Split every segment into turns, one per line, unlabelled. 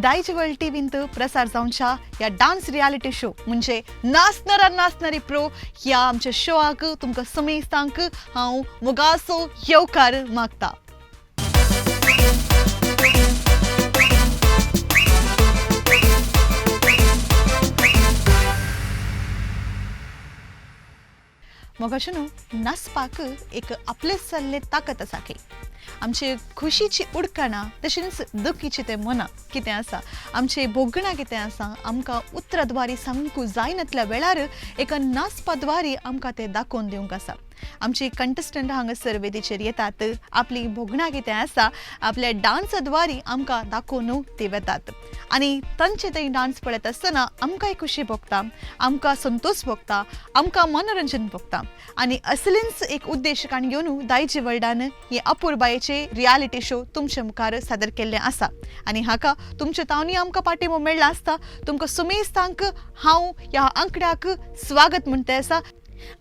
दायजीवर्ल्ड टीव्हींत प्रसार जावच्या या dance reality show म्हणजे नाच नरा नाच नारी प्रो या आमच्या शोआक तुमकां समेस्तांक हांव मोगासो येवकार मागता. मग अशें न्हू नाचपाक एक आपलेच जाल्ले ताकत आसा की आमचे खुशीची उडकणां तशेंच दुखीची ते मनां कितें आसा आमचे भोगणां कितें आसा आमकां उतराद्वारी सांगूंक जाय नातल्या वेळार एका नाचपाद्वारी आमकां ते दाखोवन दिवंक आसा. आमची कंटेस्टंट हांगासर वेदीचेर येतात, आपली भोगणां कितें आसा आपल्या डान्साद्वारी आमकां दाखोवन ते वेतात आनी तांचे ते डान्स पळयत आसतना आमकांय खुशी भोगता, आमकां संतोष भोगता, आमकां मनोरंजन भोगता आनी असलेंच एक उद्देशकान घेवन दायजीवर्ल्डान हे अपुर्बायेचे रियालिटी शो तुमचे मुखार सादर केल्ले आसा आनी हाका तुमचे तावनी आमकां पाठिंबो मेळ्ळा आसता. तुमकां सुमेस्तांक हांव ह्या आंकड्याक स्वागत म्हणटे आसा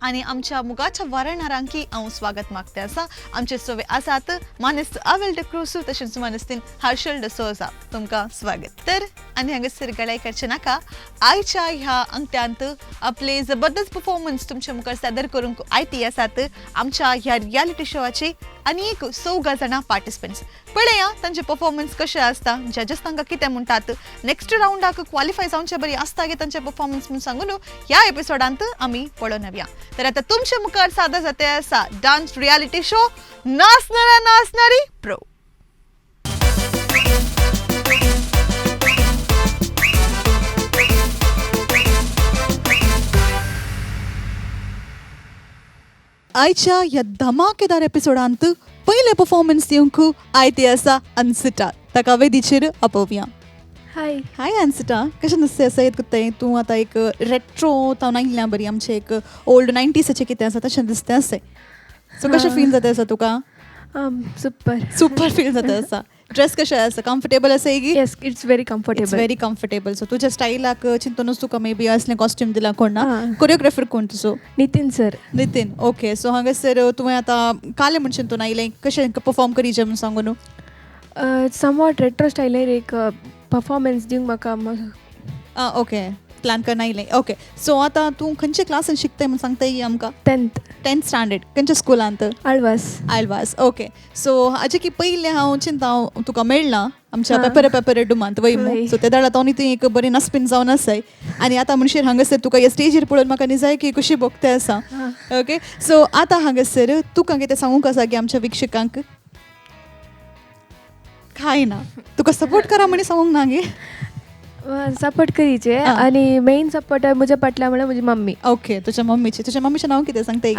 आनी आमच्या मुगाच्या वारणारांकी हांव स्वागत मागते आसा. आमचे सोवे आसात मानेस्त आविल डक्रोसू तशेंच मानेस्तीन हर्षल डसोजा. तुमकां स्वागत. तर आनी हांगासर गळाय करचे नाका. आयच्या ह्या अंकट्यांत आपले जबरदस्त परफॉर्मन्स तुमच्या मुखार सादर करूंक आयती आसात आमच्या ह्या रियालिटी शोआचे आनीक 14 जाणां पार्टिसिपंट्स. पळया तांचे परफॉर्मन्स कशे आसता, जजस तांकां कितें म्हणटात, नेक्स्ट राउंडाक क्वॉलिफाय जावचे बरी आसता गे तांचे परफॉर्मन्स म्हणून सांगून ह्या एपिसोडांत आमी पळोवन येवया. तर आता तुमच्या मुखार सादर जाते आसा डान्स रियालिटी शो नाच नरा नाच नारी प्रो. आयच्या ह्या धमाकेदार एपिसोडांत पयले परफॉर्मन्स दिवंक आयती आसा अन्सिटा. ताका वेदीचेर आपोवया. हाय हाय अन्सिटा, कशें नुस्तें आसा येत तूं आतां एक रेट्रो तावन आयिल्ल्या बरी आमचे एक ओल्ड 90साचें कितें आसा तशें दिसतें आसता. सो कशें फील जाता आसा तुका? सुपर फील जाता आसा. ड्रेस कशें आसा, कम्फर्टेबल आसा ही?
Yes, it's very comfortable. So तुज्या स्टायलाक चिंतूनच तुका मे बी असलें कॉस्ट्यूम दिला कोण ना? कोरियोग्राफर कोण तुजो? Nitin sir.
Nitin, okay. So हांगासर तुवें आतां काले म्हणून चिंतून आयलें कशें परफॉर्म करीचें म्हणून सांगून?
समवॉट रेट्रो स्टायलार एक परफॉर्मन्स दिवंक म्हाका
ओके प्लॅन करून आयलें. ओके. सो आतां तूं खंयचे क्लासान शिकताय म्हणून सांगताय आमकां? 10th standard. खंयच्या स्कुलांत? आळवास. ओके. सो हाजे की पयलें हांव चिंता तुका मेळ्ळां आमच्या पेपर डुमांत वयमू. सो त्या दाळा तो ती एक बरी नस्पीन जावन आसाय आनी आतां म्हणशीर हांगासर तुका ह्या स्टेजीर पळोवन म्हाका न्ही जाय की कशी भोगते आसा. ओके. सो आतां हांगासर तुका कितें सांगूंक आसा की आमच्या विक्षकांक? काय ना, तुका सपोर्ट करा म्हणी सांगूंक ना गे?
सपोर्ट करीचे आणि मेन सपोर्ट म्हज्या फाटल्यान म्हळ्यार म्हजी मम्मी.
ओके. तुज्या मम्मीचें नांव कितें सांगता?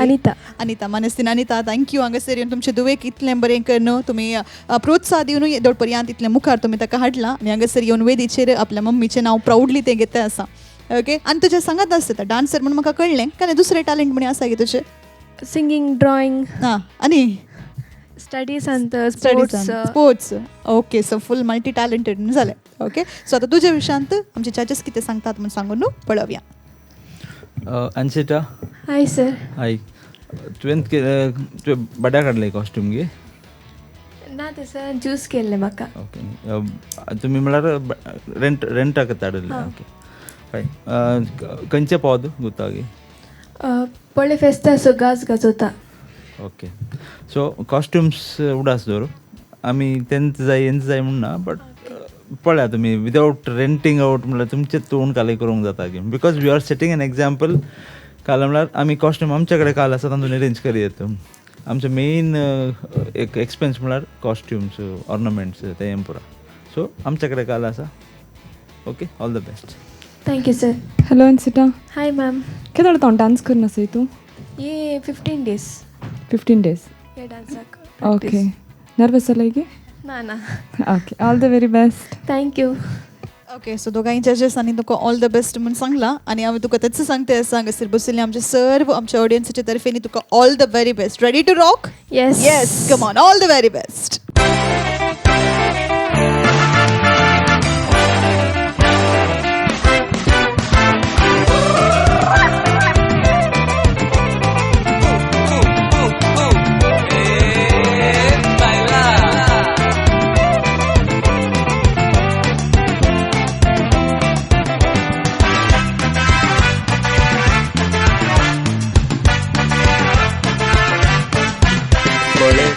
अनिता. मानेस्तीन अनिता, थँक्यू हांगासर येवन तुमचे दुवेक इतलें बरें करून तुमी प्रोत्साह दिवन येदोळ पर्यंत इतलें मुखार तुमी ताका हाडलां आनी हांगासर येवन वेदीचेर आपल्या मम्मीचें नांव प्राउडली तें घेता आसा. ओके. आनी तुजें सांगात आसता डान्सर म्हणून म्हाका कळ्ळें काय दुसरें टॅलंट म्हणी आसा गे तुजें?
सिंगींग, ड्रॉइंग
आनी
स्टडीज आनी
स्पोर्ट्स. ओके. सो फूल मल्टी टॅलंटेड जालें. ओके. सो आतां तुज्या विशयांत आमचे जजीस कितें सांगतात म्हणून सांगून पळोवया.
अन्सिटा.
Hi sir.
हाय. तुवें बड्या काडलें कॉस्ट्यूम गे?
ना ते सर चूज केल्लें म्हाका.
ओके. तुमी म्हळ्यार रेंटाक धाडले? ओके. हाय. खंयचे पद गुता गे?
पळय फेस्ता सो गाजोता.
ओके. सो कॉस्ट्युम्स उडास दवर आमी तेंच जाय म्हूण ना, बट पळया तुमी विदाउट रेंटींग आउट म्हणल्यार तुमचें तोंड काले करूंक जाता गे. Because we are setting an example. काल म्हळ्यार आमी कॉस्ट्यूम आमचे कडेन काल आसा तातूंत अरेंज करयत. आमचे मेन एक एक्सपेन्स म्हळ्यार कॉस्ट्युम्स, ऑर्नामेंट्स तें पुरा. सो आमचे कडेन काल आसा. Okay. All the best.
Thank you sir.
Hello Ansita.
Hi ma'am.
केन्ना तो डान्स करन आसा तूं?
ये 15 days.
15 days.
ये डान्साक.
ओके. नर्वस जालाय गे?
ना.
Okay. All the very best.
Thank you.
Okay. So दोगांय जजेसांनी तुका ऑल द बेस्ट म्हणून सांगलां आनी हांव तुका तेच सांगते आसा हांगासर बशिल्ले आमचे सर्व आमच्या ऑडियन्साच्या तर्फेनी तुका all the very best. Ready to rock?
Yes.
Come on. All the very best.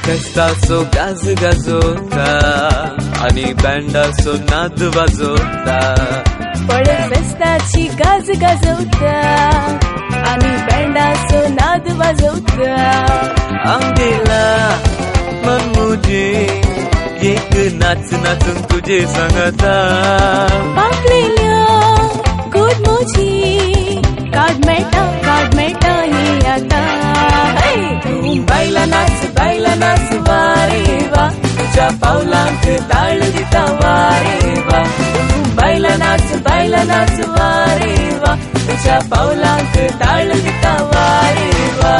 फेस्ताचो गाज गाजोता आणि बँडाचो नाद वाजोता
पळस फेस्ताची गाज गाजवता आणि बँडाचो नाद वाजवता
अंगेला मन मुझे एक नाच नाचून तुझे सांगता
पाकलेल्या गोड मोजी काढ मेटा ही आता बायला नाच वारे वा तुझ्या पावलांक ताळ दिता वारे वा बायला नाच वारे वा तुझ्या पावलांक ताळ दिता वारे वा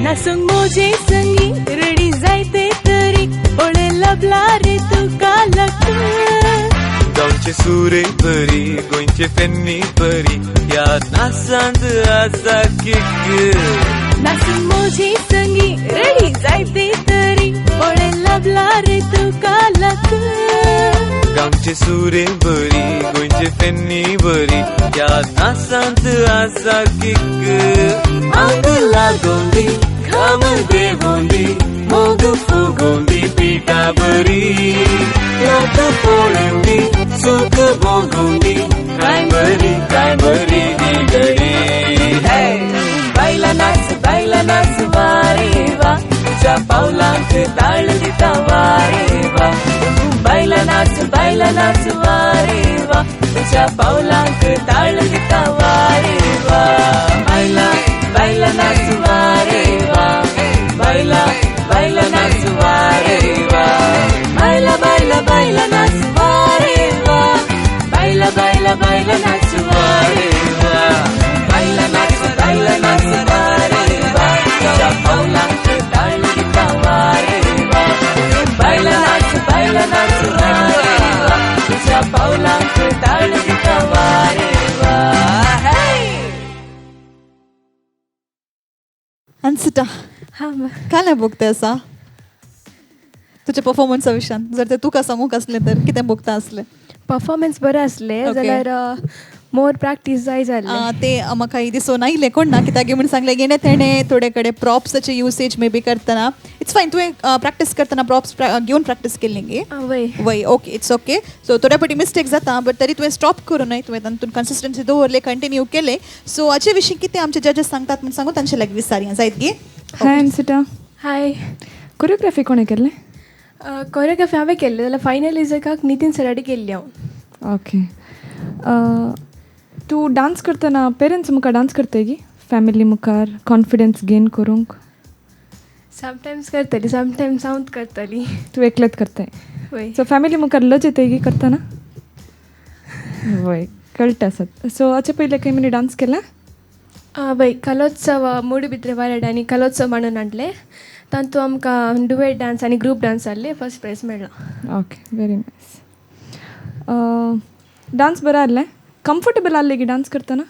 नासूंक मोजे संगी रेडी जायते तरी ओळे लबला रे तुका लक
गांवचे सुरे बरी गोंयचे फेन्नी बरी या नाचांत आसा किक
नासूंक मोजे संगी रेडी जायते तरी ओळे लबला रे तुका लक
गांवचे सुरे बरी गोंयचे फेन्नी बरी या नाचांत आसा किक आंग लागोंदी घाम देवोंदी मोग फुगोंदी पिठा बरी लात पोळोंदी सुख भोगोंदी काय बरी दिगडी बायला नाच वारे वा तुझ्या पावलांक ताळ दिता वारे वा बायला नाच वारे वा तुझ्या पावलांक ताळ दिता वारे वा बायला नाच वारे वा बायला नाच वारे वा बायला नाच वारे वा बायला नाच वारे वा बायला नाच वारे वा तुझ्या पावलांक ताळ दिता वारे वा बायला नाच वारे वा तुझ्या पावलांक ताळ दिता वारे वा
अनसिटा
हां
काय नाही बघते असा तुझ्या परफॉर्मन्सा विशयान जर ते तुका सांगूक असले तर कितें बघता असले
परफॉर्मन्स बरे असले
Okay.
जाल्यार मोर प्रॅक्टीस जाय जाल्ले
ते म्हाका दिसून आयिल्लें कोण ना कित्याक म्हणून सांगलें गेणे तेणें थोडे कडेन प्रॉप्साचे युसेज मे बी करतना इट्स फायन तुवें प्रॅक्टीस करतना प्रॉप्स घेवन प्रॅक्टीस केल्ली गे
वय
वय ओके इट्स ओके सो थोड्या फावटी मिस्टेक जाता बट तरी तुवें स्टॉप करूं नये तुवें तातूंत कन्सिस्टन्सी दवरले कंटिन्यू केले सो हाचे विशीं कितें आमचे जजीस सांगतात म्हूण सांगू तांचे लायक विचारया जायत गे
हाय अनसिटा
हाय
कोरियोग्राफी कोणें केल्लें
कोरियोग्राफी हांवें केल्ली जाल्यार फायनल इजकाक नितीन सराडी केल्ली हांव
ओके तूं डान्स करतना पेरंट्स मुखार डान्स करताय गी फॅमिली मुखार कॉन्फिडन्स गेन करूंक
समटायम्स करतली समटायम्स हांव करतली
तूं एकलेच करताय
वय
सो फॅमिली मुखार लज येते गी करतना वय कळटा आसात सो हाचे पयले खंय मनी डान्स केला
वय कलोत्सव मूड भितर वारेड आनी कलोत्सव म्हणून हाडले तातूंत आमकां डुएट डान्स आनी ग्रूप डान्स जाल्ले फर्स्ट प्रायज मेळ्ळा
ओके व्हेरी नायस डान्स बरें आहलें कम्फर्टेबल आहलें गी डान्स करतना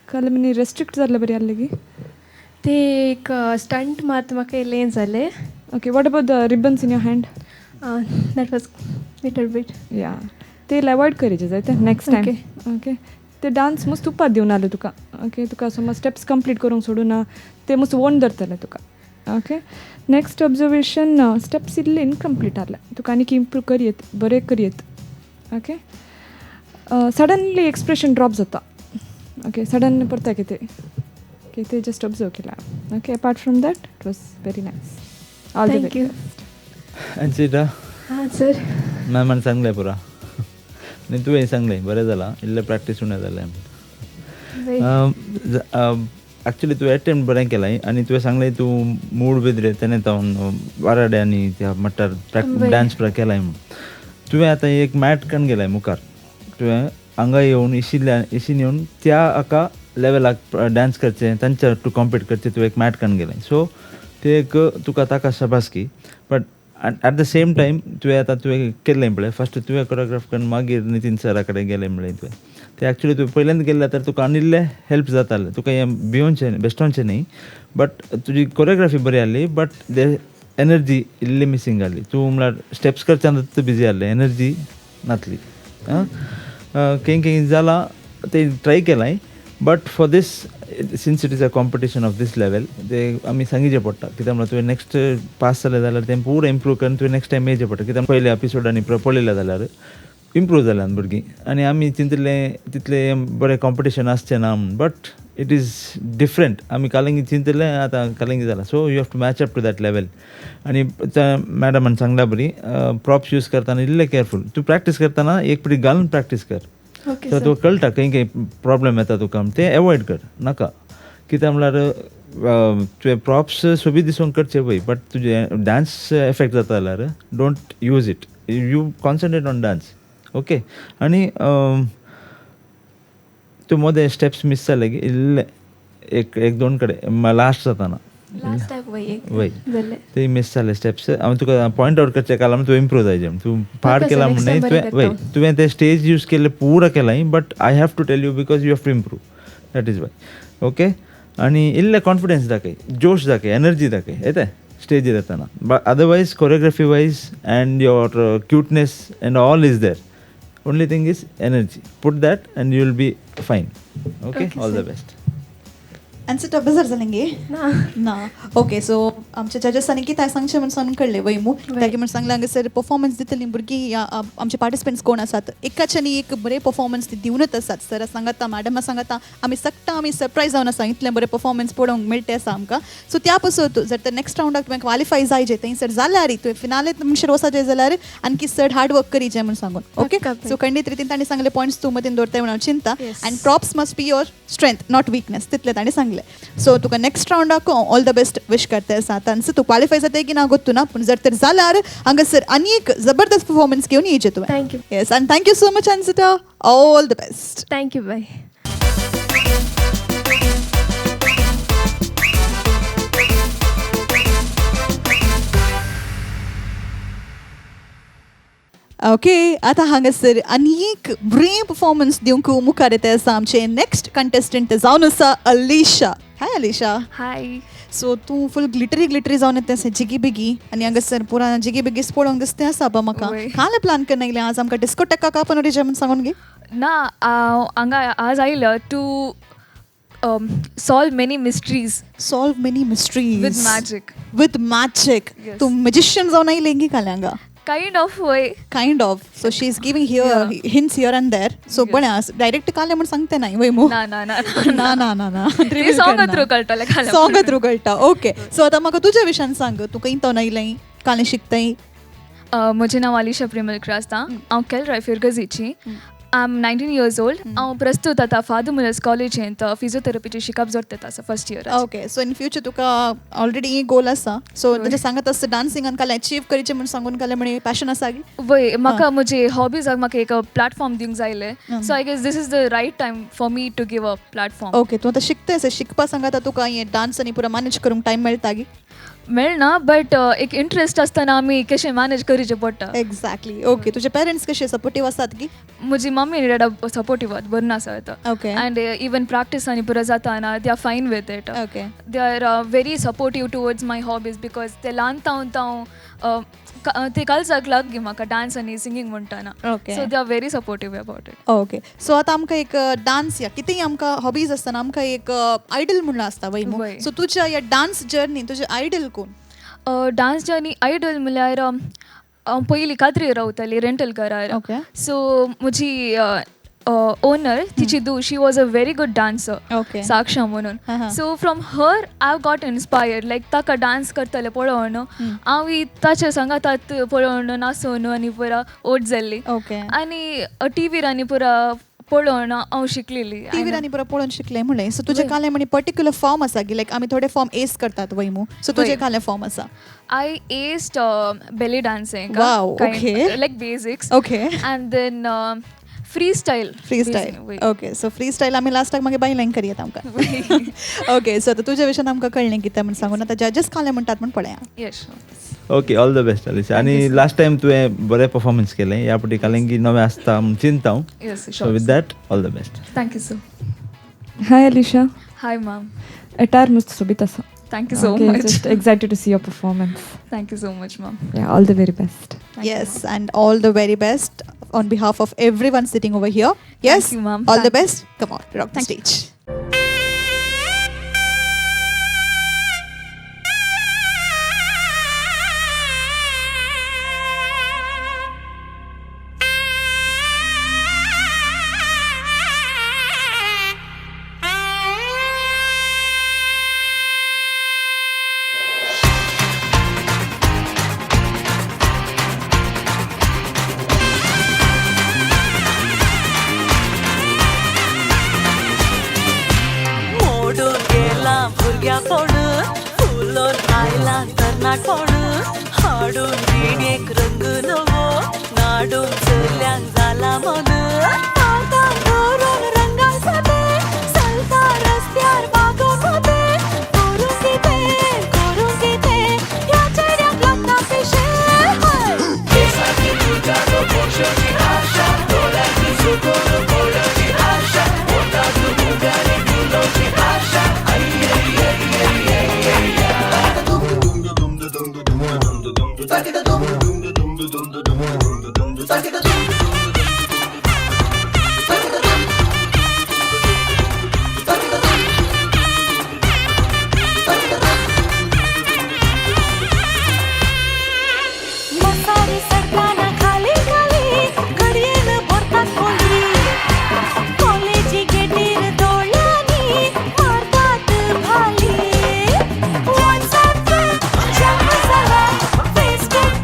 काल मनी रेस्ट्रिक्ट जाल्ले बरें आहलें गी
ते एक स्टंट मात म्हाका इल्लें जालें
okay what about the ribbons in your hand
that was little bit
या ते अवॉयड करीचे जाय ते नेक्स्ट टायम ओके ते डान्स मस्त तुपात दिवन आहले तुका ओके तुका समज स्टेप्स कंप्लीट करूंक सोडूना ते मस्त वोन धरतले तुका ओके नेक्स्ट ऑब्जर्वेशन स्टेप्स इल्ले इनकम्प्लीट आहले तुका आनीक इम्प्रूव करयेत बरें करयेत ओके सडनली एक्सप्रेशन ड्रॉप जाता ओके सडन पडता कितें ओके ते जस्ट ऑब्जर्व केला okay apart from that it was very nice all the
thank you
Anchita
हां सर
मॅमान सांगलें पुरा आनी तुवें सांगलें बरें जालां इल्लें प्रॅक्टीस उणें जालें एक्चुली तुवें अटेम्प्ट बरें केलां आनी तुवें सांगलें तूं मूड भितर तेणे तावन वाराडे आनी त्या मट्टार डान्स पुरा केलाय म्हूण तुवें आतां एक मॅट करून गेलाय मुखार तुवें हांगा येवन इशीन येवन त्या हाका लेवलाक डान्स करचें तांच्या टू कॉम्पीट करचें तुवें एक मॅट करून गेलें सो ते एक तुका ताका शाबासकी but at the same time तुवें आतां तुवें केल्लें पळय फस्ट तुवें कोरियोग्राफ करून मागीर नितीन सरा कडेन गेलें म्हणलें तुवें ते एक्चुली तुवें पयल्यांदा गेल्लें तर तुका आनिल्लें हेल्प जातालें तुका हें भिवनचें बेश्टोवचें न्ही बट तुजी कोरियोग्राफी बरी आहली बट दे एनर्जी इल्ली मिसींग आहली तूं म्हळ्यार स्टेप्स करतना तूं बिजी आहलें एनर्जी नासली केही जालां ते ट्राय केलाय but for this since it is a competition of this level ते आमी सांगिचें पडटा कित्याक म्हळ्यार तुवें नेक्स्ट पास जालें जाल्यार तें पूर इम्प्रूव करून तुवें नेक्स्ट टायम येवचें पडटा कित्याक पयल्या एपिसोडांनी पळयलें जाल्यार इम्प्रूव जाल्यात भुरगीं आनी आमी चिंतलें तितलें बरें कॉम्पिटिशन आसचें ना म्हूण बट इट इज डिफरंट आमी कालिंगी चिंतलें आतां कालिंगी जालां so you have to match up to that level आनी मॅडमान सांगला बरी प्रॉप्स यूज करतना इल्लें केअरफूल तूं प्रॅक्टीस करतना एक पिडी घालून प्रॅक्टीस कर सो तुका कळटा खंय प्रॉब्लेम येता तुका तें एवॉयड कर नाका कित्याक म्हळ्यार तुवें प्रॉप्स सोबीत दिसून करचे पळय बट तुजे डान्स एफेक्ट जाता जाल्यार don't use it you concentrate on dance okay आनी तूं मोदें स्टेप्स मिस जाले की इल्ले एक दोन कडेन लास्ट जाताना वय ते मिस जाले स्टेप्स हांव तुका पॉयंट आउट करचें काल तुवें इम्प्रूव जायचें तूं पाड केला म्हणून तुवें ते स्टेज यूज केले पुरा केलाय but I have to tell you because you have to improve that is why okay आनी इल्ले कॉन्फिडन्स दाखय जोश दाखय एनर्जी दाखय येता स्टेजीर येताना but otherwise choreography wise end your cuteness end all is there only thing is energy put that and you will be fine okay all the best
answer बेजार जालेंगे ना ओके सो आमच्या जजेसांनी कितें सांगचें म्हूण सांगून कळलें वय मू तागे म्हण सांगलें हांगासर परफॉर्मन्स दितलीं भुरगीं या आमचे पार्टिसिपंट्स कोण आसात एकाच्यानी एक बरें परफॉर्मन्स दिवनूच आसात सर सांगता मॅडमा सांगता आमी सकता आमी सरप्रायज जावन आसा इतलें बरें परफॉर्मन्स पळोवंक मेळटें आसा आमकां सो त्या पासून जर तर नेक्स्ट रावंडाक तुवें क्वालिफाय जायचें थंयसर जाल्यार तुवें फिनालेंत म्हणशीर वचचें जाल्यार आनकी चड हार्ड वर्क करीचें म्हूण सांगून ओके सो खंडीत रितीन तांणी सांगले पॉयंट्स तूं मतीन दवरताय म्हणून चिंता आनी props must be your strength not weakness तितलें तांणी सांगलें सो तुका नेक्स्ट राउंडाक ऑल द बेस्ट विश करते आसा तांचं तू क्वालिफाय जाते की ना गोत्तू ना पूण जर तर जाल्यार हांगासर आनी एक जबरदस्त परफॉर्मन्स घेवन येचें तुवें
थँक्यू
येस आनी thank you so much Ansita all the best
thank you bye
okay आतां हांगासर आनी एक बरें परफॉर्मन्स दिवंक मुखार येता आसा आमचे नेक्स्ट कंटेस्टंट जावन आसा अलिशा हाय अलिशा
हाय
सो तूं फूल ग्लिटरी जावन येता आसा जिगी बिगी आनी हांगासर पुरा जिगी बिगीस पळोवंक दिसता आसा पळय म्हाका काल प्लॅन करना येयलें आज आमकां डिस्कोटेका कापून उडीचें म्हूण सांगून गे
ना हांगा आज आयलं to solve many mysteries with magic
तूं मॅजिशियन जावन आयलें गी काल हांगा
kind of
so she is giving hints here and there so पण डायरेक्ट काले म्हण सांगते नाही वय मो
ना
सॉंग थ्रू कळटा ओके सो आतां म्हाका तुज्या विशयान सांग तूं खंय तो आयलें कालें शिकताय
म्हजें नांव अलिशा प्रेमलकर आसता हांव केलराय फिरगजीची आय एम 19 years old हांव प्रस्तूत आतां फादर मुलर्स कॉलेजींत फिजिओथेरपीची शिकप जोडटा आसा first year
okay so in future तुका ऑलरेडी गोल आसा सो तुजें सांगत आसता डान्सिंगान काल अचीव करचें म्हूण सांगून काले म्हणे पॅशन आसा
वय म्हाका म्हजे हॉबीजाक म्हाका एक प्लॅटफॉर्म दिवंक जायलें so I guess this is the right time for me to give a platform
okay तूं आतां शिकता शिकपा सांगात तुका हें डान्स आनी पुरो मॅनेज करूंक टायम मेळटा गी
मेळना बट एक इंट्रस्ट आसतना आमी कशें मॅनेज करचें पडटा
एक्झॅक्टली ओके तुजे पेरंट्स कशे सपोर्टीव आसात की
म्हजी मम्मी आनी डॅडा सपोर्टीव आहात बरें आसा
ओके
एंड इवन प्रॅक्टीस आनी पुरो जाताना they are fine with it
okay
they are very supportive towards my hobbies because ते ल्हान ते कालचाक लागली म्हाका डान्स आनी सिंगींग म्हणटाना so they are very supportive about it
okay so आतां आमकां एक डान्स या कितेंय आमकां हॉबीज आसतना आमकां एक आयडल म्हणून आसता वय सो तुज्या ह्या डान्स जर्नी तुजे आयडल कोण
डान्स जर्नी आयडल म्हणल्यार हांव पयलीं कात्रीर रावताली रेंटल घरार सो म्हजी ओनर तिची धू she was a very good dancer Saksha म्हणून so from her I got inspired like ताका डान्स करतले पळोवन हांव ताचे सांगात पळोवन नाचोवन आनी पुरा ओट जाल्ली आनी टीव्हीर आनी पुरा पळोवन हांव शिकलेली
टीव्हीर आनी पुरा पळोवन शिकलें म्हणलें सो तुजे काले म्हणे पर्टिक्युलर फॉर्म आसा की लायक आमी थोडे फॉर्म एस करतात वयमू सो तुजे काले फॉर्म आसा
I asked belly dancing like basics and then free style
okay so free style आमी लास्टाक मागीर बायलांक करयात आमकां ओके सो आतां तुज्या विशयान आमकां कळ्ळें कितें म्हण सांगून आतां जजीस काले म्हणटात म्हण पळया
yes
okay all the best Alisha. आणि लास्ट टाइम तुवें बरें परफॉर्मन्स केलें, ह्या फावटी कारण की नवें आसता म्हूण चिंता हांव.
Yes,
so
sure.
With that all the best.
Thank you, sir.
Hi Alicia.
Hi, ma'am.
Etar must sobit asa.
Thank you so
Okay,
much.
just excited to see your performance.
Thank you so much, ma'am.
Yeah, all the very best.
Thank you,
Yes, and all the very best on behalf of everyone sitting over here. Yes,
Thank you, ma'am.
all the best. Come on, rock the stage.
मोडून गेला भुरग्या फोड, फुलोन आयला तरणाट फोड, हाडून विडेक रंग नवो, नाडून चल्यांक जाला मन. हातान धरून रंगान सादे, चलता रस्त्यार वागून वते, करूं कितें ह्या चेड्याक लागता पिशे. केसांनी तुज्या पोशेची आशा, दोळ्यांनी सुकून पळोवची आशा, पोटाक मुगारी तुलोची आशा. मसारी सडकाना खाली खाली, घडयेन भरतात कोळी, कॉलेजी गेटीर दोळ्यांनी मारतात भाली. WhatsApp जम जाला, Facebook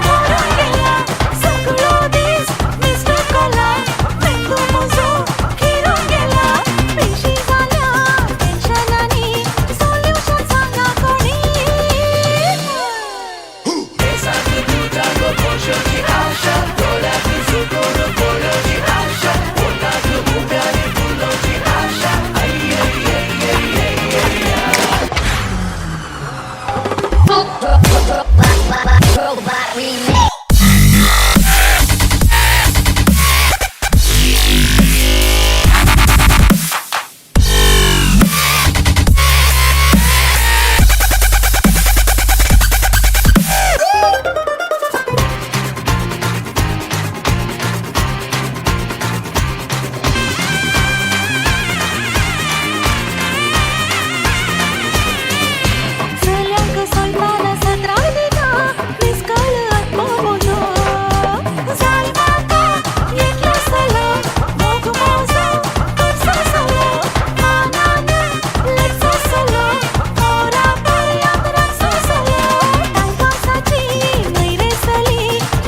मरून गेला, सगळो दीस मिस्ड कॉला, मेंदू म्हजो खिरून गेला. पेशी जाल्या टेन्शनांनी, सोल्युशन सांगा कोणी. केसांनी तुज्या पोशेची आशा, दोळ्यांनी सुकून पळोवची आशा, पोटाक मुगारी तुलोची आशा. चल्यांक सोडटाना सत्राव दिना, मिस्कॉल आत्मोबोजो. जाय म्हाका येतलो सलो, मोग मोजो करचो सलो, मानान लेचो सलो, मोरा पर्यांत राखचो सलो. टायमपासाची न्हय रे चली,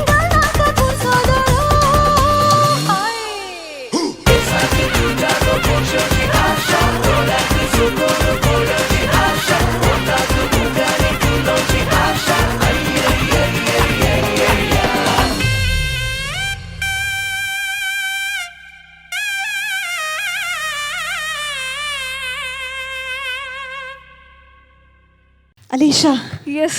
गाणाक तुजो दोळो. केसांनी तुज्या पोशेची आशा, दोळ्यांनी सुकून पळोवची आशा, पोटाक मुगारी तुलोची आशा.
Alicia,
Yes.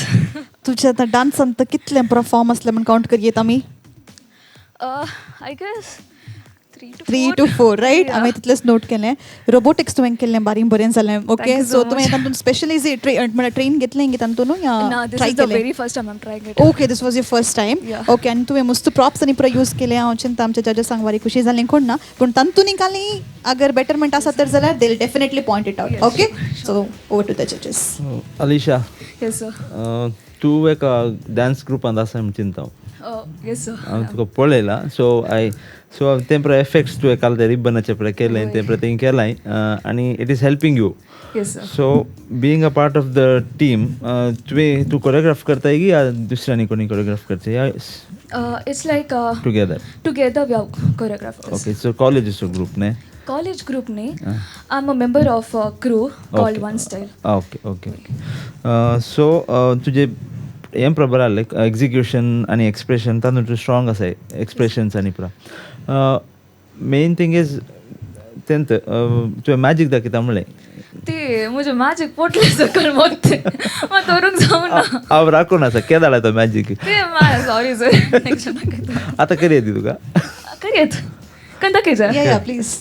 तुझ्या आता डान्सान तर कितले परफॉर्म असले म्हण काउंट करियेत आमी?
I guess
3 to 4 right. आमी तितलेच नोट केलें. रोबोटिक्स तुवें केल्लें बारीक बरें जालें. Okay,
Thank you
so
so
तुवें
much.
तातूंत स्पेशलायझ म्हणजे ट्रेन घेतलें इंगे तातूंत या
No, this
try
is the
केलें?
very first time I'm trying it.
Okay, this was your first time.
Yeah.
Okay, आनी तुवें मस्त प्रॉप्स आनी पुरो यूज केले. हांव चिंता आमच्या जजसांक वारी खुशी जाली कोण ना, पूण तातूंत काली अगर बेटरमेंट आसा तर जाल्यार they will definitely point it out.
Yes,
okay, so over to the जजस.
Alisha,
Yes, sir.
तूं एका डान्स ग्रुपांत आसा म्हूण चिंता हांव.
Yes, sir.
हांव तुका पळयलां. सो तें पळय एफेक्ट्स तुवें काल ते रिबनाचे पळय केलें, तें पळय तें केलां आनी it is helping you.
Yes, sir.
So being a part of the team, तूं कोरियोग्राफ करताय की या दुसऱ्यांनी कोणी कोरियोग्राफ करता या
It's like
together?
together we are choreographers.
Okay, so college असो ग्रुप न्ही?
College group ne. I'm a member of a crew called One Style.
Okay okay okay. So तुजे हें प्रॉपर आसलें एग्जिक्युशन आनी एक्सप्रेशन तातूंत तूं स्ट्रॉंग आसाय expressions आनी पुरा. मेन थींग इज तेंत तुवें मॅजीक दाखयता म्हणलें
ते म्हणजे मॅजिक पोटले सकल मोते मग तोरूंक जाऊना
हांव राखून आसा केदाळ तो मॅजीक
ते सॉरी सर नेक्स्ट
आतां करी येती तुका
करियत कंदा केजा
या प्लीज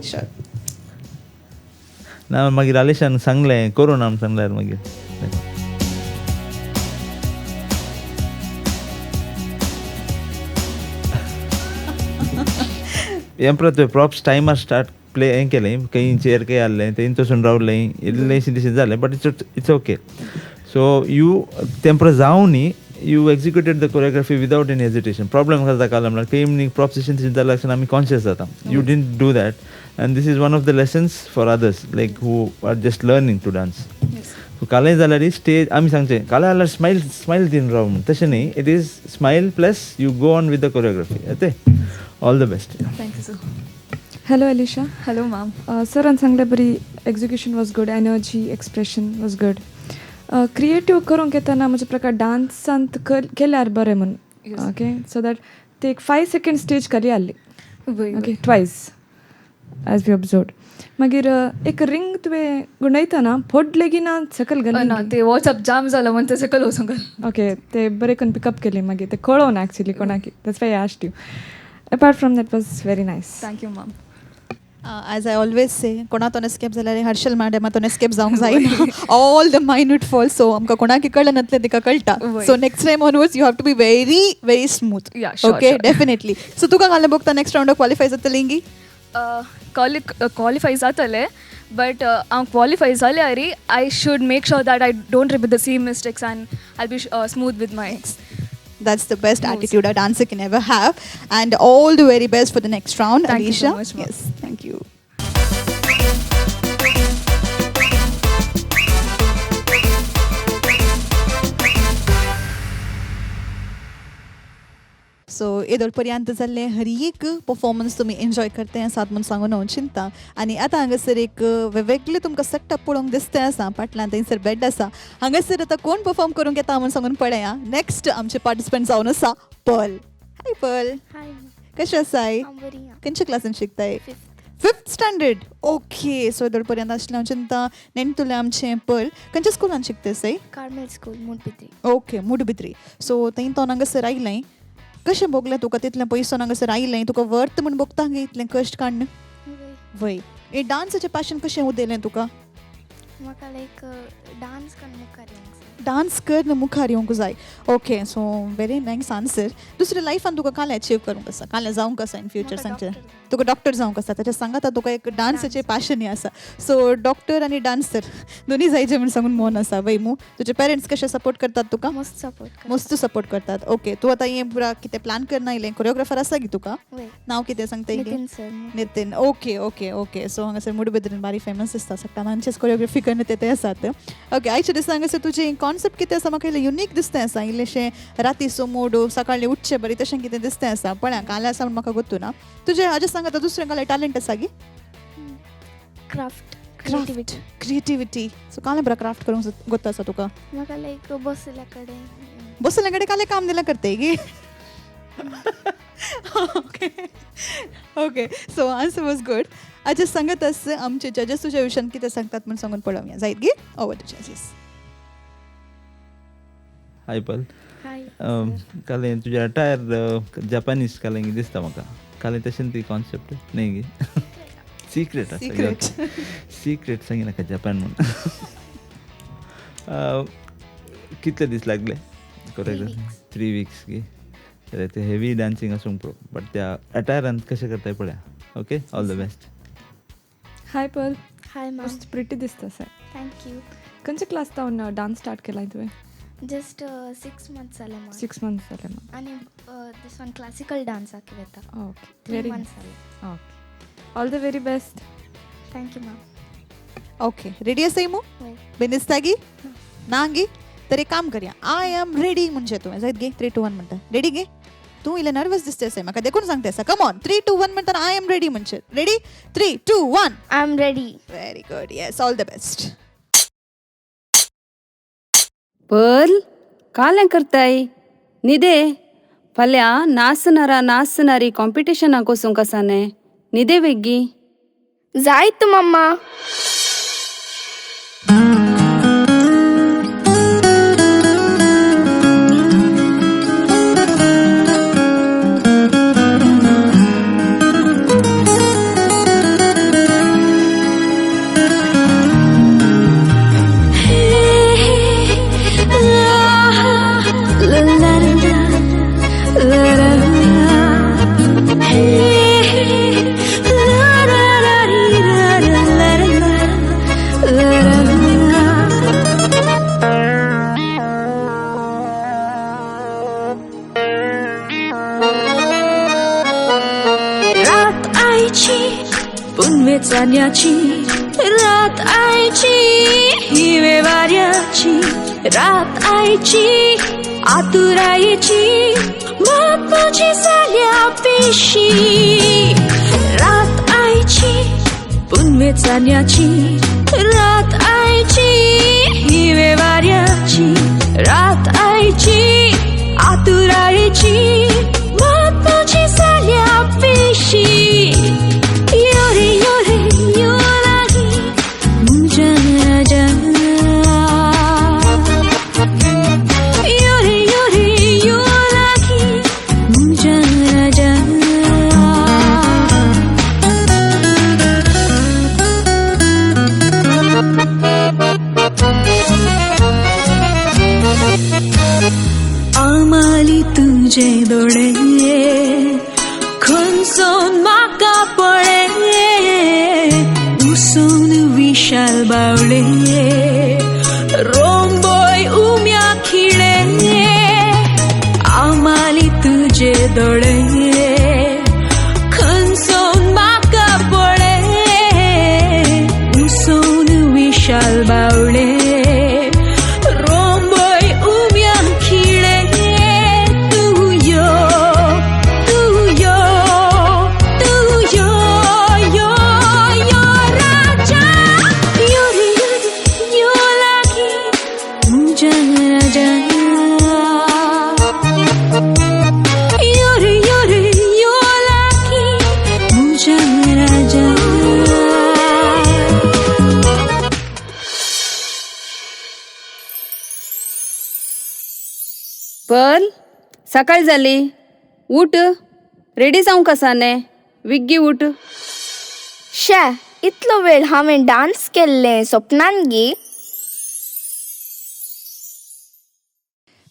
शुअर
ना मागीर आलेशान सांगलें करून आमी सांगल्यार मागीर हें परत प्रॉप्स टायमार स्टार्ट प्ले हें केलें खंय चेर खंय आहलें थंय तसून रावलें इल्लेंशें दिशें जालें but it's okay so you तें परत जावं न्ही you executed the choreography without any hesitation problem कसो जाता म्हणल्यार खंय प्रॉप्सिशन जाल्या कारणान आमी कॉन्शियस जाता you didn't do that and this is one of the lessons for others like who are just learning to dance so कालें जाल्यार स्टेज आमी सांगचें कालें जाल्यार स्मायल दिन राव म्हणून तशें न्ही it is smile plus you go on with the choreography येते all the best
thank you sir
hello Elisha
hello ma'am
सरान सांगलें बरी execution was good energy expression was good creative करूंक येताना म्हणजे प्रकार डान्सांत केल्यार बरें म्हणून ओके सो दॅट ते एक 5 सेकंड स्टेज खाली आहली okay twice age we observed मागीर एक रिंग तुवें गुंडायतना फट लेगिना सकल
ना
घाली
ते वॉट्सअप जाम जालो म्हणून ते सकल वचूंक
ओके ते बरे करून पिकअप केले मागीर ते कळो ना एक्चुली कोणाक that's why I asked you apart from that was very nice
thank you ma'am
as I always say कोणातून एस्केप जाल्यार हर्षल मॅडमातून एस्केप जावंक जायना all the minute fall so आमकां कोणाक कळलं नातलें तिका कळटा so next time onwards you have to be very very smooth
Yeah, sure,
okay
sure.
Definitely so तुका घालून बघता नेक्स्ट राउंड क्वॉलिफाय जातलीं
क्वॉलिफाय जातले बट हांव क्वॉलिफाय जाल्यार I should make sure that I don't repeat the same mistakes and I be smooth with my
That's the best attitude a dancer can ever have. And all the very best for the next round,
Thank you
Alicia.
so much, ma'am.
Yes, thank you. So येदोळ पर्यंत जाल्ले हर एक performance तुमी enjoy करते आसात म्हूण सांगून हांव चिंता आनी आतां हांगासर एक वेगवेगळे तुमकां सेटअप पळोवंक दिसते आसा फाटल्यान थंयसर बेड आसा हांगासर आतां कोण परफॉर्म करूंक येता म्हूण सांगून पळया नेक्स्ट आमचे पार्टिसिपंट जावन आसा पर्ल हाय पर्ल
हाय
कशें आसाय
बरी
खंयच्या क्लासीन शिकताय 5th स्टँडर्ड ओके सो येदोळ पर्यंत आसलें हांव चिंता नेण्टुलें आमचें पर्ल खंयच्या स्कुलान शिकता सय
कार्मेल स्कूल मुडबित्री
ओके मुडबित्री सो थंय तो हांगासर आयलें कशें भोगलें तुका तितलें पयसून हांगासर आयलें तुका वर्थ म्हूण भोगता गे इतलें कश्ट काडन वय हे डान्साचें पॅशन कशें उदेलें तुका
म्हाका लायक डान्स करून मुखार
डान्स कर मुखार येवंक जाय okay so very nice answer दुसऱ्या लायफान तुका कालें अचीव करूंक आसा कालें जावंक आसा इन फ्युचर सांगचें तुका डॉक्टर जावंक आसा ताचें सांगात तुका एक डान्साचें पॅशनय आसा सो डॉक्टर आनी डान्सर दोनी जायचें म्हूण सांगून मोन आसा वैमू तुजे पेरंट्स कशें सपोर्ट करतात तुका
मस्त सपोर्ट
मस्त सपोर्ट करतात ओके तूं आतां हें पुरा कितें प्लॅन करना आयलें कोरियोग्राफर आसा गी तुका नांव कितें सांगता
Nitin sir
Nitin okay okay okay so हांगासर मुडबिद्रीन बारी फेमस आसता सकाळांचेच कोरियोग्राफी करना ते आसात ओके आयच्या दिसा हांगासर तुजें कॉन्सेप्ट कितें आसा म्हाका इल्लें युनीक दिसतें आसा इल्लेशें राती सोमोड सकाळीं उठचें बरी तशें कितें दिसतें आसा पळया कालें आसा म्हूण म्हाका गोतू ना तुजें हाजें सांग आतां दुसरें कालें टॅलंट आसा गी
क्राफ्ट
क्रिएटिविटी सो कालें बरा क्राफ्ट करूंक गोत्ता आसा तुका
म्हाका लायक बसल्या कडेन
बसले कडेन कालें काम दिलां करते गी okay okay so answer was good आज सांगत आस आमचे जजेस तुज्या विशयान कितें सांगतात म्हूण सांगून पळोवया जायत गी ओवर टू जजेस
हाय पल
हाय
कालें तुजें अटायर जपानीज कालें दिसता म्हाका कालें तशें ती कॉन्सेप्ट न्ही गी सिक्रेट आसा सिक्रेट सांगी नाका जपान म्हणून कितले दीस लागले कोरियोग्राफी 3 वीक्स गी जाल्यार ते हेवी डान्सिंग आसूंक पळय बट त्या अटायरांत कशें करताय पळया okay all the best
hi Perl
hi ma'am
मस्त प्रिटी दिसता सर
थँक्यू
खंयच्या क्लास जावन डान्स स्टार्ट केलाय तुवें
जस्ट 6 मंथ्स जाले म्हाका
6 मंथ्स जाले मग
आनी दिस वन क्लासिकल डान्साक वेता
ओके
3
व्हेरी
मंथ्स जाले
okay all the very best
thank you ma'am
okay ready आसा मू
वय
बेनिस्ता गी ना गी तर एक काम करया आय एम रेडी म्हणजे तुवें जायत गे 3 2 1 म्हणटा रेडी गे तूं इल्लें नर्वस दिसता आसा म्हाका देखून सांगता आसा कम ऑन 3 2 1 म्हणटा आय एम रेडी म्हणजे ready 3 2 1
I am ready
very good yes all the best
Pearl कालें करताय न्हिदे फाल्यां नाच नारा नाच नारी कॉम्पिटिशनाक वचूंक आसा न्ही न्हिदे वेग्गी
जायत मम्मा
चान्याची रात आयची हिरवे वाऱ्याची रात आयची आतुरायची बापाची झाल्या पेशी रात आयची पुनवे चान्याची रात आयची हिरवे वाऱ्याची रात आयची आतुरायची बापाची झाल्या पेशी योरे योरे यो लागी मुझा राजा योरे योरे यो लागी मुझा राजा आमाली तुझे दोडे खंचोन म्हाका पळे उसोन विशाल बावळे रोंबोय उम्या खिळे आमाली तुझे दोडे खंचोन म्हाका पळे उसोन विशाल बावळे रोंबोय उम्या खिळे तू यो यो राजा यो रे यो लागी मुझा राजा यो रे यो लागी मुझा राजा
पर्ल सकाळ जाली उठ रेडी जावंक आसाने विग्गी उठ
शे इतलो वेळ हांवें डान्स केल्लें स्वप्नान गे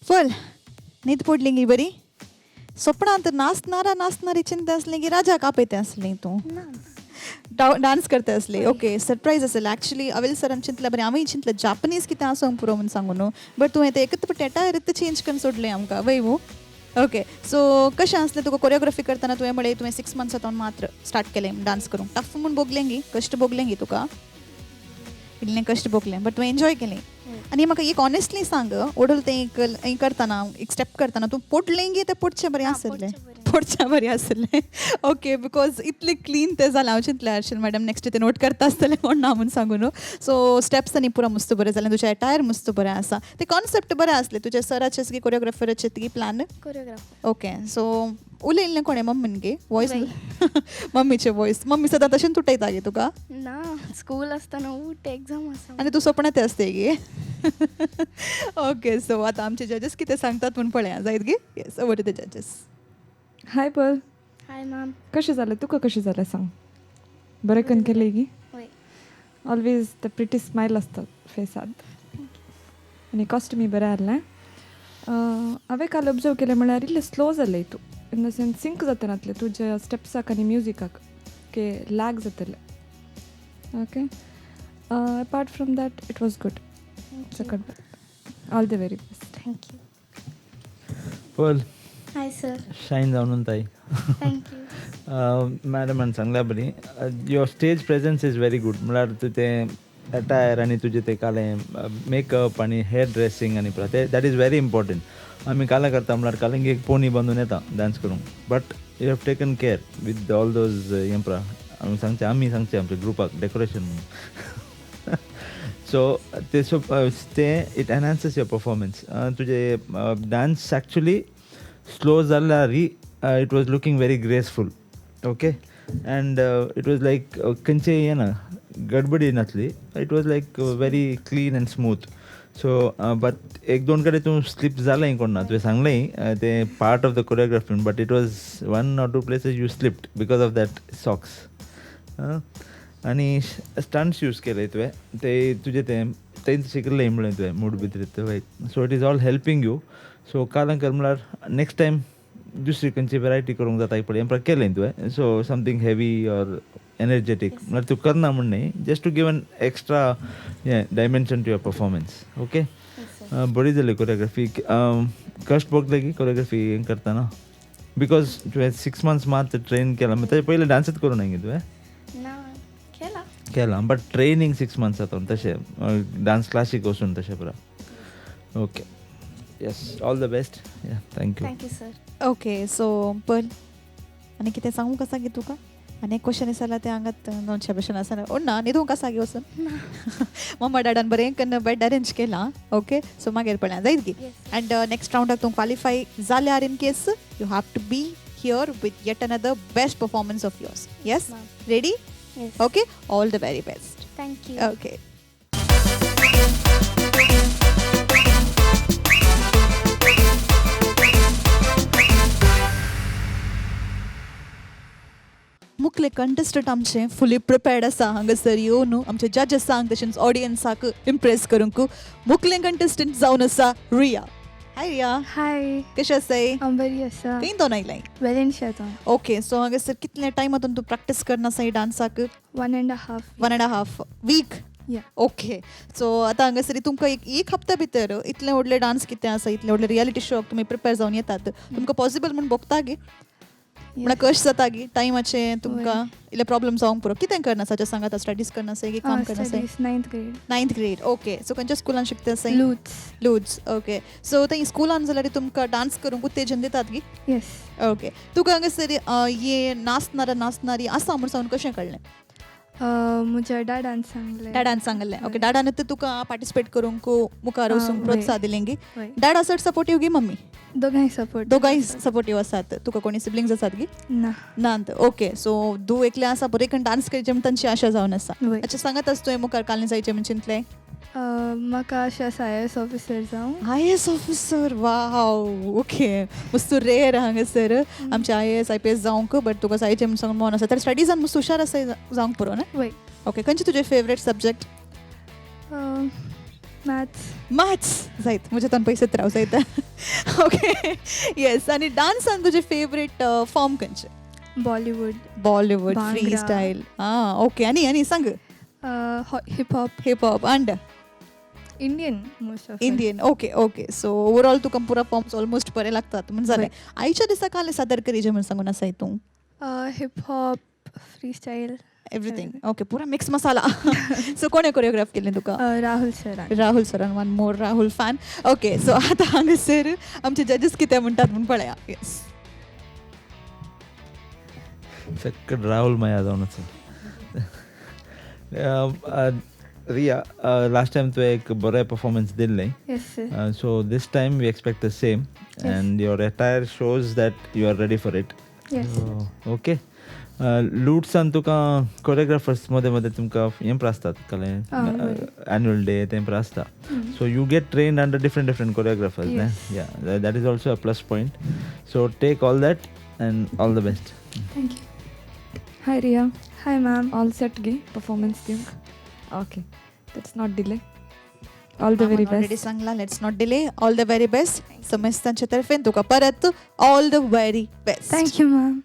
फल न्हीद पडली गी बरी स्वप्नांत नाचणारी चिंता असली की राजा कापयते असली तू डान्स करते असले ओके सरप्राईज असेल ॲक्च्युली अविल सरान चिंतलं बरें आमी चिंतलं जापनीज कितें आसूंक पुरो म्हणून सांगू न्हू बट तुवें तें एकच टेटा रित चेंज करून सोडलें आमकां वय मू ओके सो कशें आसलें तुका कोरियोग्राफी करतना तुवें म्हळें तुवें 6 मंथ्सांतून मात्र स्टार्ट केलें डान्स करूंक टफ म्हूण भोगलें गी कश्ट भोगलें गी तुका इल्लें कश्ट भोगलें बट तुवें एन्जॉय केलें आनी म्हाका एक ऑनेस्टली सांग ओडूल तें एक करतना एक स्टेप करतना तूं पोटलें गी तें पोटचें बरें आसलें पोटचें बरें आसलें ओके बिकॉज इतलें क्लीन तें जालें हांव चिंतलें हर्षल मॅडम नेक्स्ट ते नोट करता आसतलें कोण ना म्हूण सांगू न्हू सो स्टेप्स आनी पुरो मस्त बरें जालें तुजें एटायर मस्त बरें आसा ते कॉन्सेप्ट बरें आसलें तुजे सराचे की कोरियोग्राफराचे ती प्लॅन
कोरियोग्राफर
ओके सो उलयल्लें कोणें मम्मीन गे वॉयस मम्मीचें वॉयस मम्मी सदां तशें तुटयता गे तुका
ना स्कूल आसतना उठ एग्जाम आसा
आनी तूं सपना ते आसते गे ओके सो आतां आमचे जजीस कितें सांगतात म्हूण पळया जायत गे येस ओवर टू द जजीस
हाय पर्ल
हाय मॅम
कशें जालें तुका कशें जालें सांग बरें करून केलें गी
वय
ऑलवेज द प्रिटी स्मायल आसता फेसांत आनी कॉस्ट्युमी बरें आहलें हांवें काल ऑब्जर्व केलें म्हळ्यार इल्लें स्लो जालें तूं इन द सेन्स सिंक जाता नासलें तुज्या स्टेप्साक आनी म्युजिकाक के लॅग जातलें okay apart from that it was good सकट all the very best
thank you
Pearl
hi sir
shine जावन ताई
थँक्यू
मॅडमान सांगल्या बरी your stage presence is very good म्हळ्यार तूं तें अटायर आनी तुजें तें कालें मेकअप आनी हेअर ड्रेसींग आनी पळय तें दॅट इज व्हेरी इम्पॉर्टंट आमी काला करता म्हळ्यार कालेंक एक पोनी बांदून येता डान्स करूंक but you have taken care with all those हें पळय आमी सांगचे आमच्या ग्रुपाक डेकोरेशन म्हणून सो ते इट एनहान्सेस युअर परफॉर्मन्स तुजे डान्स ॲक्च्युली स्लो जाल्यारय it was looking very graceful okay and it was like खंयचें हें ना गडबडी नासली it was like very clean and smooth so but एक दोन कडेन तूं स्लीप जालें कोण ना तुवें सांगलें तें part of the choreography but it was 1 or 2 places you slipped because of that socks आनी स्टंट्स यूज केले तुवें ते तुजें तें शिकलें म्हणलें तुवें मूड भितर so it is all helping you so कालांकर म्हळ्यार नेक्स्ट टायम दुसरी खंयची वेरायटी करूंक जाता पळय हें केलें तुवें so something heavy or energetic म्हळ्यार तूं करना म्हण न्ही just to give an extra dimension to your performance okay बरी जाली कोरियोग्राफी कश्ट भोगले की कोरियोग्राफी हें करतना बिकॉज तुवें 6 months मात ट्रेन केला ताचे पयलीं डान्सच करूं ना तुवें
ना केला
केला बट ट्रेनिंग 6 months जाता तशें डान्स क्लासीक वचून तशें पुरा. Okay yes all the best. Thank you.
Thank you sir.
Okay so पण आनी कितें सांगूंक आसा गे तुका? आनी एक क्वेश्चन आसा तें हांगात नोनशा भशेन आसा ना न्हिदूंक आसा गे वचून. मम्मा डॅडान बरें कन्न बेड अरेंज केलां. ओके सो मागीर पळया जायत गे. अँड नेक्स्ट रावंडाक तूं क्वालिफाय जाल्यार in case you have to be here with yet another best performance of yours. Yes ready?
Yes.
Okay all the very best.
Thank you.
Okay मुखले contestant आमचे fully prepared आसा हांगासर येवन आमचे जजेसांक तशेंच ऑडियन्साक इम्प्रेस करूंक. मुखले कंटेस्टंट जावन आसा रिया. हाय रिया.
हाय.
कशें आसाय?
हांव बरी आसा.
खंय दोन आयलाय?
वेलेंशाचो.
ओके सो हांगासर कितले टायमातून तूं प्रॅक्टीस करना आसा डान्साक? 1.5 वीक. ओके सो आतां हांगासर तुमकां एक हप्त्या भितर इतले व्हडले डान्स कितें आसा इतले व्हडले रियलिटी शोक तुमी प्रिपेर जावन येतात तुमकां पॉसिबल म्हूण भोगता गे? म्हणल्यार कशें जाता गी टायमाचें तुमकां इल्ले प्रॉब्लम जावंक पुरो? कितें करना आसा जें सांगात स्टडीज करना आसा की काम करना आसा? 9th grade. ओके सो खंयच्या स्कुलान शिकता आसा? लूड्स. ओके सो थंय स्कुलान जाल्यार तुमकां डान्स करूंक उत्तेजन दितात गी?
येस.
ओके तुका हांगासर ये नाच नारा नाच नारी आसा म्हूण सावन कशें कळ्ळें?
म्हज्या डॅडान
सांगलें. ओके डॅडान तुका पार्टिसिपेट करूंक मुखार वचूंक प्रोत्साह दिलें गी?
वय.
डॅड आसत सपोर्टीव गी मम्मी?
दोगांय
सपोर्टीव आसात. तुका कोणी सिबलिंग्स आसात गी?
ना.
नात. ओके सो तूं एकलें आसा बरें करून डान्स करचें म्हण तांची आशा जावन आसा.
वय.
अच्छा सांगात आस तुवें मुखार कालनी जायचें म्हण चिंतलें?
म्हाका अशें आसा IAS ऑफिसर जावं.
IAS officer. वाव. ओके मस्त रेअर हांगासर आमचे IAS IPS जावंक बट तुका जायचें म्हण सांगून मन आसा तर स्टडीजान मस्त हुशार आसा जावंक पुरो ना?
वय.
ओके खंयचे तुजे फेवरेट सब्जेक्ट? मॅथ्स जायत म्हजे तन पयसत राव जायत. ओके येस आनी डान्सान तुजे फेवरेट फॉर्म खंयचे? Bollywood free style. ओके आनी सांग. Hip hop and Indian. Okay so overall तुका पुरा फॉर्म्स ऑलमोस्ट बरे लागतात म्हण जालें. आयच्या दिसा काले सादर करीजे म्हण सांगून आसाय तूं?
Heap hop free style
everything. Okay पुरा मिक्स मसाला. सो कोणे कोरियोग्राफ केलें तुका? राहुल सरान. One more Rahul fan. Okay so आतां हांगासर आमचे जजीस कितें म्हणटात म्हूण पळया. येस
सकट राहुल माया जावन आसा. रिया लास्ट टायम तुवें एक बरें परफॉर्मन्स दिल्लें. So this time we expect the same and your attire shows that you are ready for it. Okay लूट्सान तुका कोरियोग्राफर्स मदें मदें तुमकां हें पण आसतात कळ्ळें एन्युअल डे तें पण आसता. So you get trained under different choreographers. Yeah that is also a plus point. So take all that and all the best.
Thank you.
Hi Riya.
Hi ma'am.
All set गे परफॉर्मन्स दिवंक? Okay let's not delay. All the very best.
Already सांगला let's not delay. All the very best. समेस्तांचे तर्फेन तुका परत all the very best.
Thank you ma'am.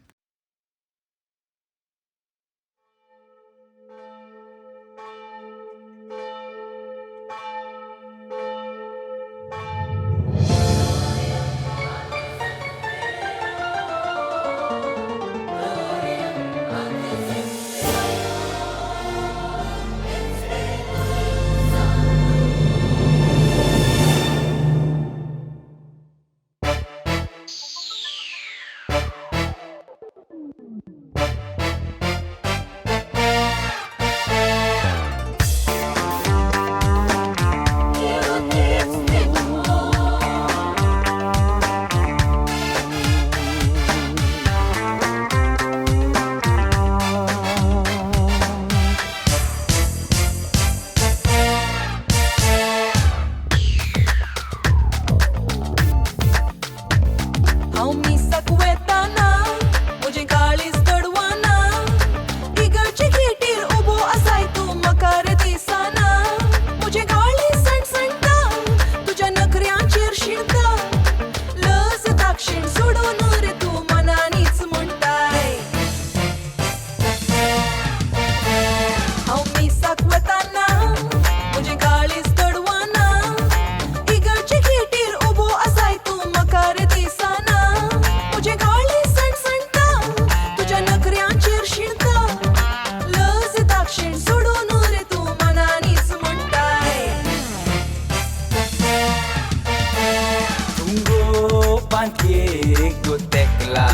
pantiego tecla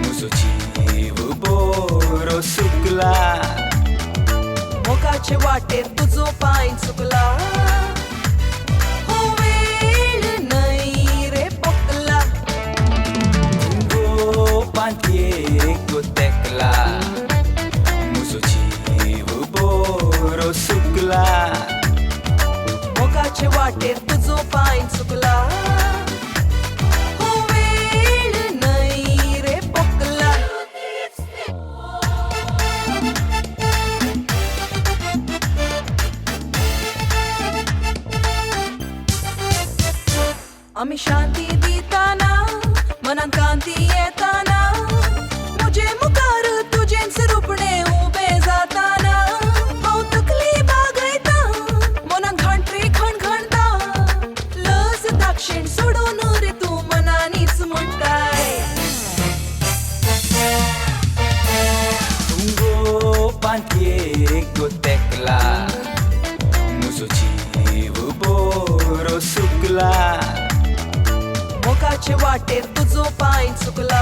muso जीव बोरो सुकला मोगाचे वाटेर तुझो पाय चुकला हो वेळ नाही रे पोकला गो pantiego tecla muso जीव बोरो सुकला मोगाचे वाटेर तुझो पाय चुकला हो वेळ नाही रे पोकला आम्ही शांती दिताना मनात कांती येताना मुझे मुखार तुझेच रूपणे उभे जाताना हांव तकली बागयता मनात घंटरी खणखणता लज दाक्षिण सोडून रे तू मनानीच म्हणटाय तुंगो pantiego tecla muso जीव बोरो सुकला मोगाचे वाटेर तुझो पाय चुकला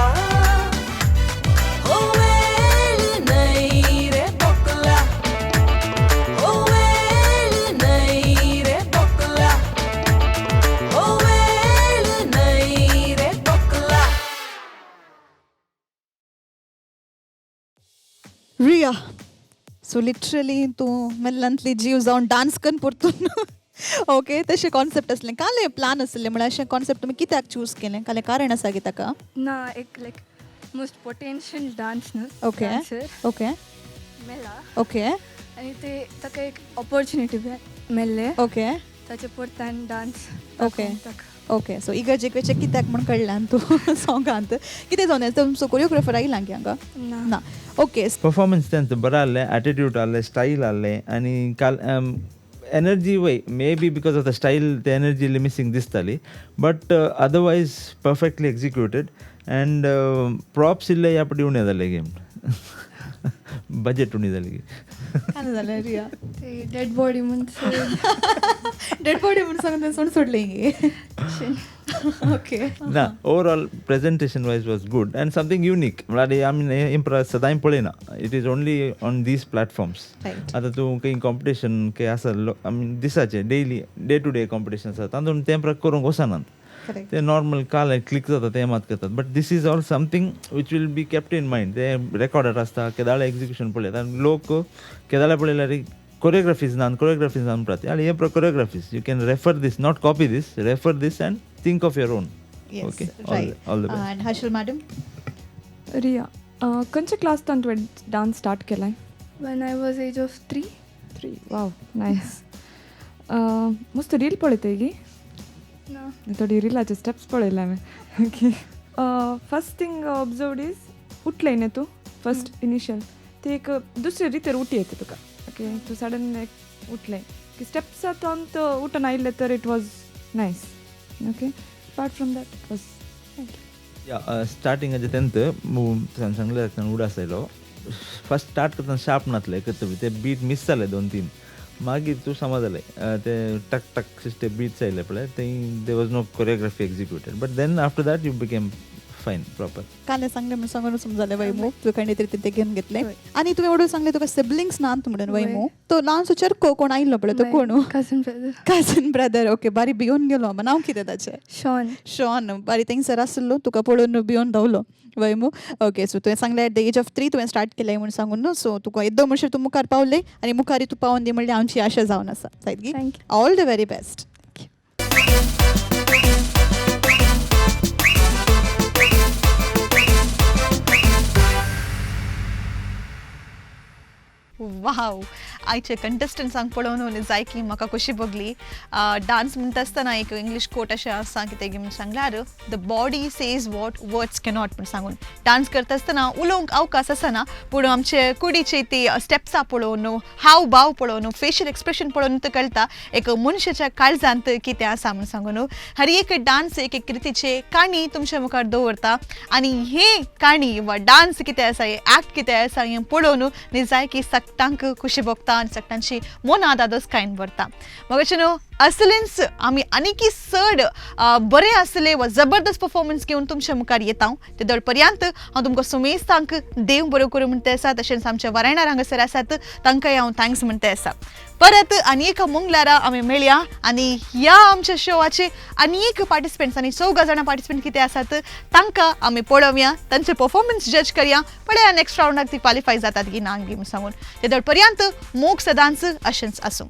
हो वेळ नाही रे पोकला हो वेळ नाही रे पोकला हो वेळ नाही रे पोकला
रिया सो लिटरली तूं मेल्लांतली जीव जावन डान्स करून परतून ओके तशें कॉन्सेप्ट असलें काले प्लान आसलें म्हळ्यार अशें कॉन्सेप्ट तुमी कित्याक चूज केलें काले कारण आसा की ताका
ना एक लायक मोस्ट पोटेन्शियल डान्स न्हू
ओके ओके
मेला
ओके
आनी ते ताका एक ऑपॉर्च्युनिटी मेळ्ळे
ओके
ताचे परतान डान्स
ओके ओके सो इगर्जेक वेचे कित्याक म्हण कळ्ळ्यान तूं सॉंगांत कितें जावन तुमचो कोरियोग्राफर आयला की हांगा ना ओके
परफॉर्मन्स तेंचो बरो आहलें एटिट्यूड आहलें स्टाईल आहलें आनी काल एनर्जी वय may be because of the style ते एनर्जी इल्ली मिसींग दिसताली but otherwise perfectly executed and props इल्ले ह्या पटी उणे जाले गेम बजेट उणी जाली
काय जालें रिया
ते डेड बॉडी म्हूण
डेड बॉडी म्हणून सांगून तें सोड सोडलें ओके
ना overall presentation wise was good and something unique म्हळ्यार आमी इम्प्रेस सदां पळयना it is only on these platforms आतां तूं खंय कॉम्पिटिशन खंय आसा आमी दिसाचें daily day to day competition आसा तातूंत तें करूंक वचनात ते नॉर्मल काल क्लिक जाता ते मात करतात but this is all something which will be kept in mind ते रेकॉर्डर आसता केदाळे एक्झिक्युशन पळयतात आनी लोक केदाळे पळयल्यार कोरियोग्राफीज ना कोरियोग्राफीज ना म्हणटात आनी हे choreographies you can refer this not copy this refer this and think of your own okay all the best
and Harshal madam
Riya खंयच्या क्लासान तुवें डान्स स्टार्ट केलाय
when I was age of 3.
Wow nice मस्त reel पळयताय गी
No.
थोडी रिलाचे steps पळयले हांवें okay first thing observed is उठलें न्ही तूं फर्स्ट इनिशियल ते एक दुसरे रितीर उटी येता तुका ओके तूं सडन एक उठलें की स्टेप्स आतां तो उठून आयिल्ले तर it was nice okay apart from that it was
स्टार्टिंगाचे तेंत सांगले उडास आयलो फर्स्ट स्टार्ट करतना शार्प नासले करता ते बीट मिस जाले 2-3 मागीर तूं समज जालें ते टक टक सिस्टम बीट्स आयले पळय there was no choreography executed but then after that you became fine proper
काले सांगले म्हणून सांगून समजालें वैमू तुवें खंय तरी ते घेवन घेतलें आनी तुवें एवढं सांगलें तुका सिबलिंग्स नात म्हणून वैमू तो ल्हानसो चरको कोण आयिल्लो पळय तो कोण कजन ब्रदर ओके बारी भिवून गेलो नांव कितें ताचें शॉन बारी थंयसर आसलो तुका पळोवन भिवून धांवलो वैमू ओके सो तुवें सांगलें एट द एज ऑफ 3 तुवें स्टार्ट केलें म्हणून सांगून न्हू सो तुका एकदम म्हणशीर तूं मुखार पावलें आनी मुखारी तूं पावून दी म्हणल्यार आमची आशा जावन आसा सायदगी all the very best
wow आयचे कंटेस्टंट्सांक पळोवन जाय की म्हाका कशी बगली डान्स म्हणटा आसतना एक इंग्लीश कोट अशें आसा कितें म्हणून सांगल्यार the body says what words cannot म्हणून सांगून डान्स करता आसतना उलोवंक अवकाश आसना पूण आमचे कुडीचे ती स्टेप्सां पळोवन हाव भाव पळोवन फेशियल एक्सप्रेशन पळोवन ते कळटा एक मनशाच्या काळजांत कितें आसा म्हणून सांगून हर एक डान्स एक एक रितीचे काणी तुमच्या मुखार दवरता आनी हे काणी वा डान्स कितें आसा हे एक्ट कितें आसा हें पळोवन जाय की सक्तांक खुशी भोगता आनी तांची मनां दादोस कांय भरता मग न्हू असलेंच आमी आनीकी चड बरें आसले वा जबरदस्त परफॉर्मन्स घेवन तुमच्या मुखार येता ते दर पर्यंत हांव तुमकां सुमेस्तांक देव बरो करूं म्हणटा आसा तशेंच आमच्या वारायणार हांगासर आसात तांकांय हांव थँक्स म्हणटा आसा परत आनी एका मंगळारा आमी मेळया आनी ह्या आमच्या शोवाचे आनी एक पार्टिसिपेंट्स आनी 14 जाणां पार्टिसिपेंट कितें आसात तांकां आमी पळोवया तांचे परफॉर्मन्स जज करया पळया नेक्स्ट राउंडाक ती क्वालिफाय जातात की ना गेम सांगून ते दर पर्यंत मोग सदांच अशेंच आसूं